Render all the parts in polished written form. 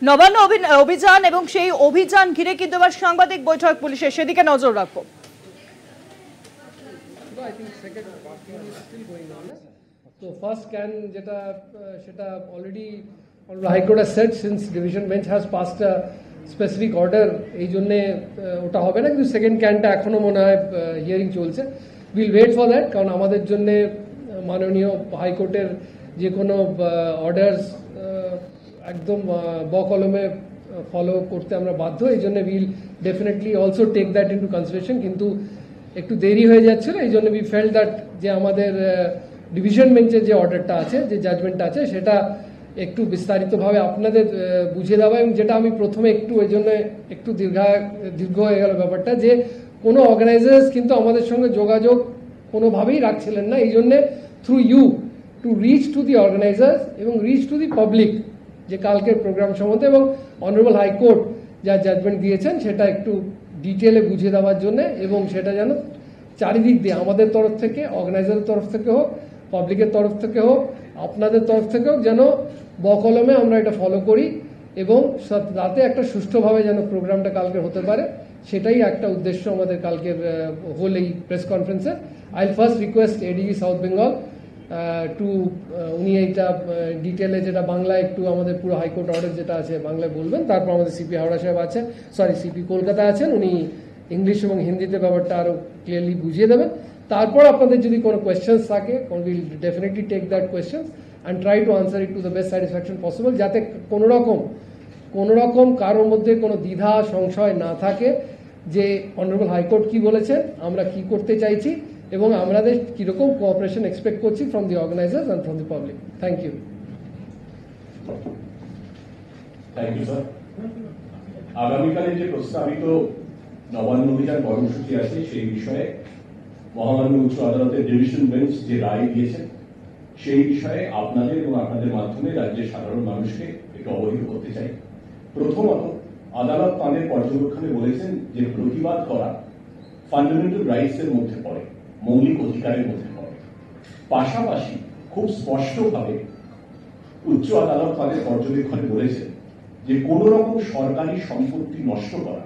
নবান্ন অভিযান এবং সেই অভিযান ঘিরে কিন্তু আবার সাংবাদিক বৈঠক পুলিশের, সেদিকে নজর রাখবো। So first scan যেটা সেটা already High Court has said since division bench has passed a specific order, এই জন্য ওটা হবে না, কিন্তু সেকেন্ড ক্যানটা এখনো মনে হয় হিয়ারিং চলছে। উইল ওয়েট ফর দ্যাট, কারণ আমাদের জন্য মাননীয় হাইকোর্টের যে কোনো অর্ডার্স একদম বকলমে ফলো করতে আমরা বাধ্য, এই জন্য will definitely also take that into consideration. কিন্তু একটু দেরি হয়ে যাচ্ছিল, এই জন্য উই ফেল্ট দ্যাট যে আমাদের ডিভিশন বেঞ্চের যে অর্ডারটা আছে, যে জাজমেন্টটা আছে, সেটা একটু বিস্তারিতভাবে আপনাদের বুঝিয়ে দেওয়া, এবং যেটা আমি প্রথমে একটু ওই জন্য একটু দীর্ঘ হয়ে গেল ব্যাপারটা, যে কোনো অর্গানাইজার্স কিন্তু আমাদের সঙ্গে যোগাযোগ কোনোভাবেই রাখছিলেন না, এই জন্যে through you to reach to the organisers এবং রিচ টু দি পাবলিক যে কালকের প্রোগ্রাম সম্বন্ধে, এবং অনারেবল হাইকোর্ট যা জাজমেন্ট দিয়েছেন সেটা একটু ডিটেলে বুঝিয়ে দেওয়ার জন্যে, এবং সেটা যেন চারিদিক দিয়ে আমাদের তরফ থেকে, অর্গানাইজারের তরফ থেকে হোক, পাবলিকের তরফ থেকে হোক, আপনাদের তরফ থেকে হোক, যেন বকলমে আমরা এটা ফলো করি এবং তাতে একটা সুষ্ঠুভাবে যেন প্রোগ্রামটা কালকে হতে পারে, সেটাই একটা উদ্দেশ্য আমাদের কালকের হোল এই প্রেস কনফারেন্সের। I will first request ADG South Bengal to উনি এইটা ডিটেলে যেটা বাংলায় একটু আমাদের পুরো হাইকোর্ট অর্ডার যেটা আছে বাংলায় বলবেন, তারপর আমাদের সিপি হাওড়া সাহেব আছেন, সিপি কলকাতা আছেন, উনি ইংলিশ এবং হিন্দিতে ব্যাপারটা আরও ক্লিয়ারলি বুঝিয়ে দেবেন। তারপর আপনাদের যদি কোনো কোয়েশ্চেন্স থাকে, will definitely take that questions and try to answer it to the best satisfaction possible, যাতে কোনো রকম কারোর মধ্যে কোনো দ্বিধা সংশয় না থাকে যে অনারেবল হাইকোর্ট কি বলেছেন, আমরা কি করতে চাইছি, এবং আমাদের কিরকম কোঅপারেশন এক্সপেক্ট করছি from the organisers and from the public. Thank you. Thank you sir. আগামীকালের যে প্রস্তাবিত নবান্ন অভিযান কর্মসূচি আছে সেই বিষয়ে মহামান্য উচ্চ আদালতের ডিভিশন বেঞ্চ যে রায় দিয়েছেন সেই বিষয়ে আপনাদের এবং আপনাদের মাধ্যমে রাজ্যের সাধারণ মানুষকে একটু অবহিত করতে চাই। প্রথমত, আদালত তাঁদের পর্যবেক্ষণে বলেছেন যে প্রতিবাদ করা ফান্ডামেন্টাল রাইটস এর মধ্যে পড়ে, মৌলিক অধিকারের মধ্যে পড়ে। পাশাপাশি খুব স্পষ্টভাবে উচ্চ আদালত তাদের পর্যবেক্ষণে বলেছেন যে কোন রকম সরকারি সম্পত্তি নষ্ট করা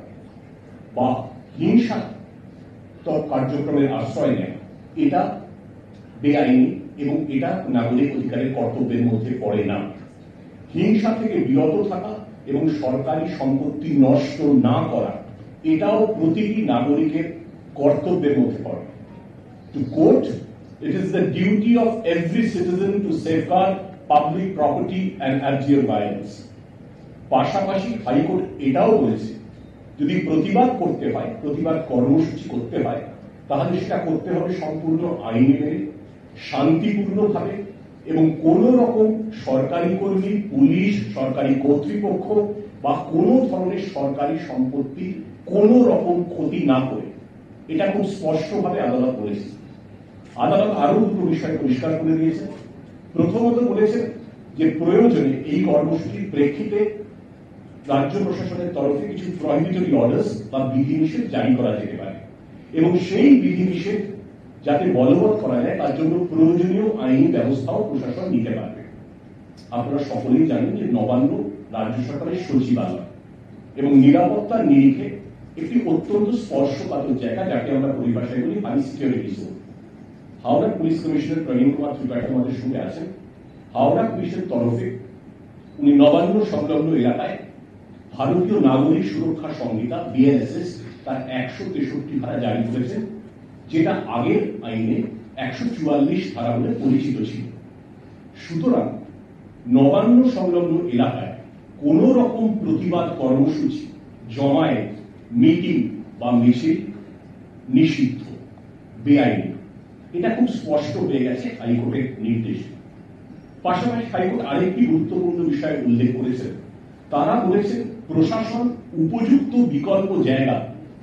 বা হিংসা কার্যক্রমের আশ্রয় নেয় এটা বেআইনি এবং এটা নাগরিক অধিকারের কর্তব্যের মধ্যে পড়ে না। হিংসা থেকে বিরত থাকা এবং সরকারি সম্পত্তি নষ্ট না করা এটাও প্রতিটি নাগরিকের কর্তব্যের মধ্যে পড়ে। To quote, it is the duty of every citizen to safeguard public property and abjure violence. পাশাপাশি হাইকোর্ট এটাও বলেছে যদি প্রতিবাদ করতে হয়, প্রতিবাদ কর্মসূচি করতে হয়, তাহলে সেটা করতে হবে সম্পূর্ণ আইন মেনে, শান্তিপূর্ণভাবে, এবং কোন রকম সরকারি কর্মী, পুলিশ, সরকারি কর্তৃপক্ষ বা কোন ধরনের সরকারি সম্পত্তি কোন রকম ক্ষতি না করে। এটা খুব স্পষ্টভাবে আদালত বলেছে। আদালত আরো দুটো বিষয় পরিষ্কার করে দিয়েছে। প্রথমত বলেছেন যে প্রয়োজনে এই কর্মসূচির প্রেক্ষিতে রাজ্য প্রশাসনের তরফে কিছু প্রহিবিটরি অর্ডার্স বা বিধিনিষেধ জারি করা যেতে পারে, এবং সেই বিধিনিষেধ যাতে বলবৎ করা যায় তার জন্য প্রয়োজনীয় আইনি ব্যবস্থাও প্রশাসন নিতে পারবে। আপনারা সকলেই জানেন যে নবান্ন রাজ্য সরকারের সচিবালয় এবং নিরাপত্তার নিরিখে একটি অত্যন্ত স্পর্শকাতর জায়গা, যাকে আমরা পরিভাষায় বলি high security zone. Howrah police commissioner Prabin Kumar Tripathi আমাদের সঙ্গে আছেন। হাওড়া পুলিশের তরফে উনি নবান্ন সংলগ্ন এলাকায় ভারতীয় নাগরিক সুরক্ষা সংহিতা বিএনএসএস তার 163 ধারা জারি করেছেন, যেটা আগের আইনে 144 ধারা বলে পরিচিত ছিল। সুতরাং নবান্ন সংলগ্ন এলাকায় কোন রকম প্রতিবাদ কর্মসূচি, জমায়েত, মিটিং বা মিছিল নিষিদ্ধ, বেআইনি। এটা খুব স্পষ্ট হয়ে গেছে হাইকোর্টের নির্দেশে। পাশাপাশি হাইকোর্ট আরেকটি গুরুত্বপূর্ণ বিষয় উল্লেখ করেছেন। তারা বলেছেন প্রশাসন উপযুক্ত বিকল্প জায়গা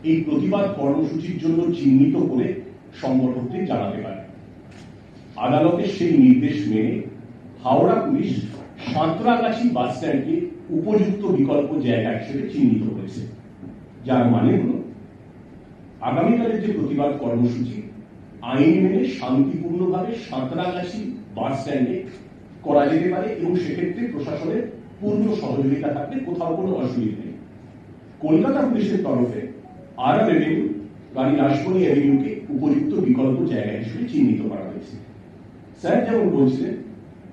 এই প্রতিবাদ কর্মসূচির জন্য চিহ্নিত করে সংগঠকদের জানাতে পারে। আদালতের সেই নির্দেশ মেনে হাওড়া পুলিশ সাঁতরাগাছি বাস স্ট্যান্ডকে উপযুক্ত বিকল্প জায়গা হিসেবে চিহ্নিত করেছে, যার মানে হল আগামীকালের যে প্রতিবাদ কর্মসূচি আইন মেনে শান্তিপূর্ণভাবে সাঁতরাগাছি বাস স্ট্যান্ডে করা যেতে পারে, এবং সেক্ষেত্রে প্রশাসনের পূর্ণ সহযোগিতা থাকবে, কোথাও কোনো অসুবিধা নেই। কলকাতা পুলিশের তরফে আরাম এভিনিউ, রানী রাসমণি এভিনিউকে উপযুক্ত বিকল্প জায়গা হিসেবে চিহ্নিত করা হয়েছে। স্যার যেমন বলছিলেন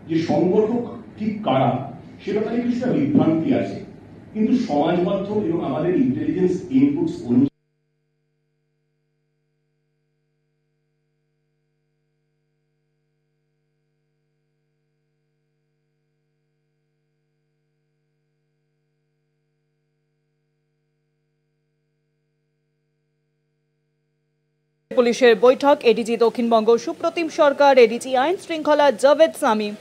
যে সংগঠক ঠিক কারা সে ব্যাপারে কিছুটা বিভ্রান্তি আছে, কিন্তু সমাজ মাধ্যম এবং আমাদের ইন্টেলিজেন্স ইনপুটস অনুযায়ী পুলিশের বৈঠক, এডিজি দক্ষিণবঙ্গ সুপ্রতিম সরকার, এডিজি আইন শৃঙ্খলা জাভেদ সামিম,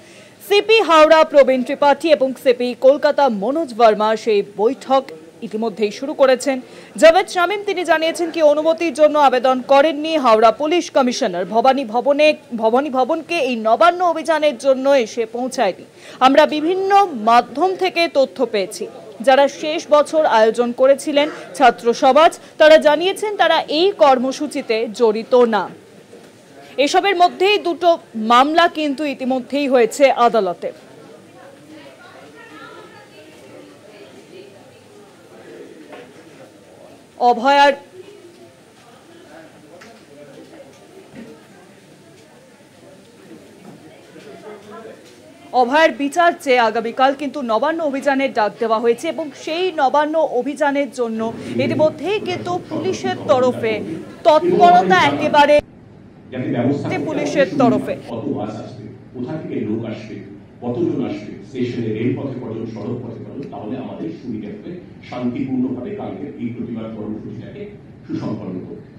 সিপি হাওড়া প্রবীণ ত্রিপাঠী এবং সিপি কলকাতা মনোজ ভার্মা সেই বৈঠক ইতিমধ্যেই শুরু করেছেন। জাভেদ শামীম তিনি জানিয়েছেন কি অনুমতির জন্য আবেদন করেননি হাওড়া পুলিশ কমিশনার, ভবানী ভবনকে এই নবান্ন অভিযানের জন্য এসে পৌঁছায়নি। আমরা বিভিন্ন মাধ্যম থেকে তথ্য পেয়েছি, যারা শেষ বছর আয়োজন করেছিলেন ছাত্র সমাজ তারা জানিয়েছেন তারা এই কর্মসূচিতে জড়িত না। এসবের মধ্যেই দুটো মামলা কিন্তু ইতিমধ্যেই হয়েছে আদালতে। অভয়ার বিচার চেয়ে আগামীকাল কিন্তু নবান্ন অভিযানের ডাক দেওয়া হয়েছে এবং সেই নবান্ন অভিযানের জন্য ইতিমধ্যেই কিন্তু পুলিশের তরফে তৎপরতা একেবারে পুলিশের তরফে। কত বাস আসবে, কোথা থেকে লোক আসবে, কতজন আসবে, স্টেশনে রেলপথে কতজন, সড়ক পথে কতজন, তাহলে আমাদের সুবিধা হবে শান্তিপূর্ণভাবে কালকে এই প্রতিবাদ কর্মসূচিটাকে সুসম্পন্ন করতে।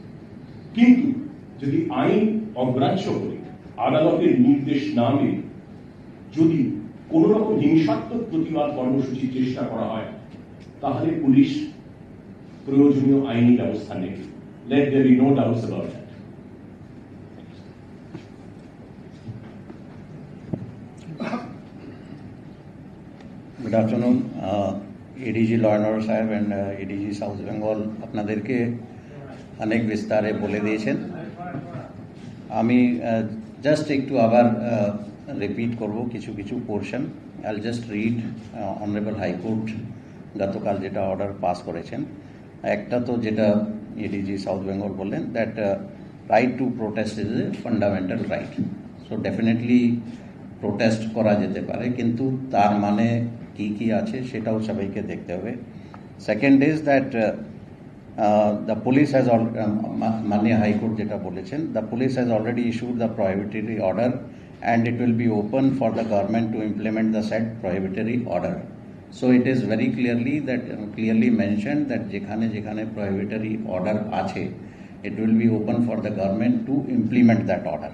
কিন্তু যদি আইন অগ্রাহ্য করে আদালতের নির্দেশ না মেনে যদি কোন রকম হিংসাত্মক প্রতিবাদ কর্মসূচির চেষ্টা করা হয়, তাহলে পুলিশ প্রয়োজনীয় আইনি ব্যবস্থা নেবে। Let there be no doubts about that. Good afternoon, ADG Law and Order Sahib and ADG South Bengal আপনাদেরকে অনেক বিস্তারে বলে দিয়েছেন। আমি জাস্ট একটু আবার রিপিট করব কিছু কিছু portion. I'll just read honourable high court গতকাল যেটা অর্ডার পাস করেছেন। একটা তো যেটা এডিজি সাউথ বেঙ্গল বললেন that right two protest is a fundamental right. So definitely protest করা যেতে পারে, কিন্তু তার মানে কি কি আছে সেটাও সবাইকে দেখতে হবে। Second is that the police has মাননীয় হাইকোর্ট যেটা বলেছেন, the police has already issued the prohibitory order and it will be open for the government to implement the said prohibitory order. So it is very clearly mentioned that যেখানে যেখানে prohibitory order আছে, it will be open for the government to implement that order.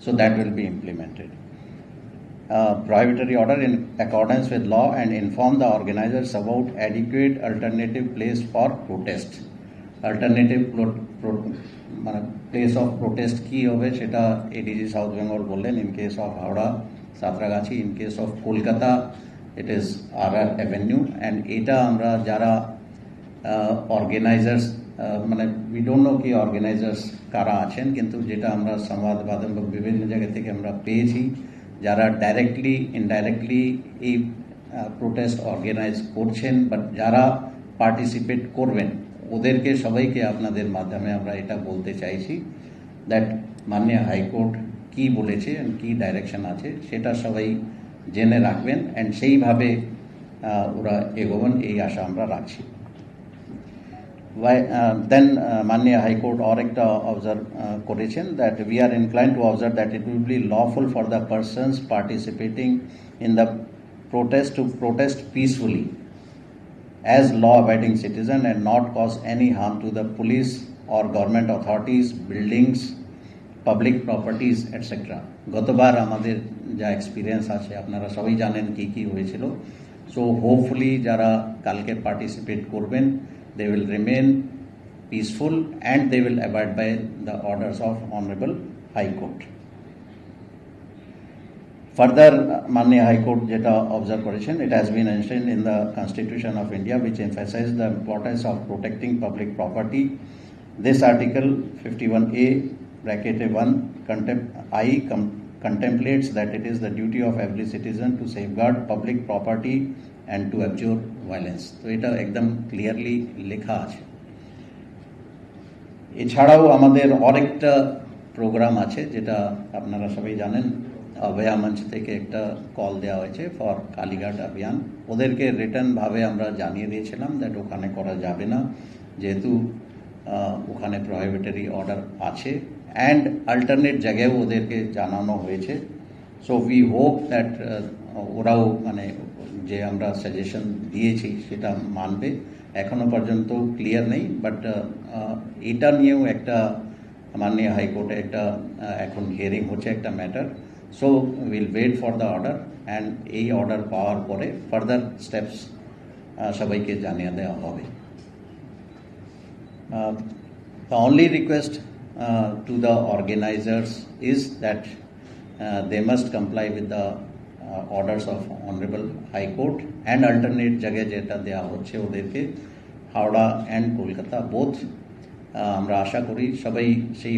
So that will be implemented. Prohibitory order in accordance with law and inform the organizers about adequate alternative place for protest. Alternative place of protest কি হবে সেটা ADG South Bengal বললেন। In case of Howrah Santragachi, in case of Kolkata it is RR avenue. And এটা আমরা যারা organisers we don't know কি organisers কারা আছেন, কিন্তু যেটা আমরা সংবাদ মাধ্যম বিভিন্ন জায়গা থেকে আমরা পেয়েছি যারা ডাইরেক্টলি ইনডাইরেক্টলি এই প্রোটেস্ট অর্গানাইজ করছেন বাট যারা পার্টিসিপেট করবেন ওদেরকে সবাইকে আপনাদের মাধ্যমে আমরা এটা বলতে চাইছি দ্যাট মাননীয় হাইকোর্ট কি বলেছে অ্যান্ড কি ডাইরেকশন আছে সেটা সবাই জেনে রাখবেন অ্যান্ড সেইভাবে ওরা এগোবেন এই আশা আমরা রাখছি। Then মাননীয় হাইকোর্ট আর একটা অবজার্ভ করেছেন that we are inclined to observe that it will be lawful for the persons participating in the protest to protest peacefully as law-abiding citizen and not cause any harm to the police or government authorities, buildings, public properties, etc. গতবার আমাদের যা experience আছে আপনারা সবাই জানেন কি কি হয়েছিল। সো হোপফুলি যারা কালকে পার্টিসিপেট করবেন they will remain peaceful and they will abide by the orders of Honorable High Court. Further, Manya High Court jeta observe করেছেন, it has been mentioned in the Constitution of India which emphasizes the importance of protecting public property. This article 51A bracket 1 contemplates that it is the duty of every citizen to safeguard public property and to abjure violence. তো এটা একদম clearly লেখা আছে। এছাড়াও আমাদের আরেকটা programme আছে, যেটা আপনারা সবাই জানেন, অভয়া মঞ্চ থেকে একটা কল দেওয়া হয়েছে ফর কালীঘাট অভিযান। ওদেরকে রিটার্নভাবে আমরা জানিয়ে দিয়েছিলাম দ্যাট ওখানে করা যাবে না, যেহেতু ওখানে প্রহিবিটরি অর্ডার আছে, অ্যান্ড অল্টারনেট জায়গায়ও ওদেরকে জানানো হয়েছে। সো উই হোপ দ্যাট ওরাও মানে যে আমরা সাজেশন দিয়েছি সেটা মানবে। এখনো পর্যন্ত ক্লিয়ার নেই, বাট এটা নিয়েও একটা মাননীয় হাইকোর্টে একটা এখন হিয়ারিং হচ্ছে একটা matter. So will wait for the order, and এই অর্ডার পাওয়ার পরে ফার্দার স্টেপস সবাইকে জানিয়ে দেওয়া হবে। The only request to the organizers is that they must comply with the orders of Honorable High Court and alternate জায়গায় যেটা দেওয়া হচ্ছে ওদেরকে, হাওড়া অ্যান্ড কলকাতা বোথ। আমরা আশা করি সবাই সেই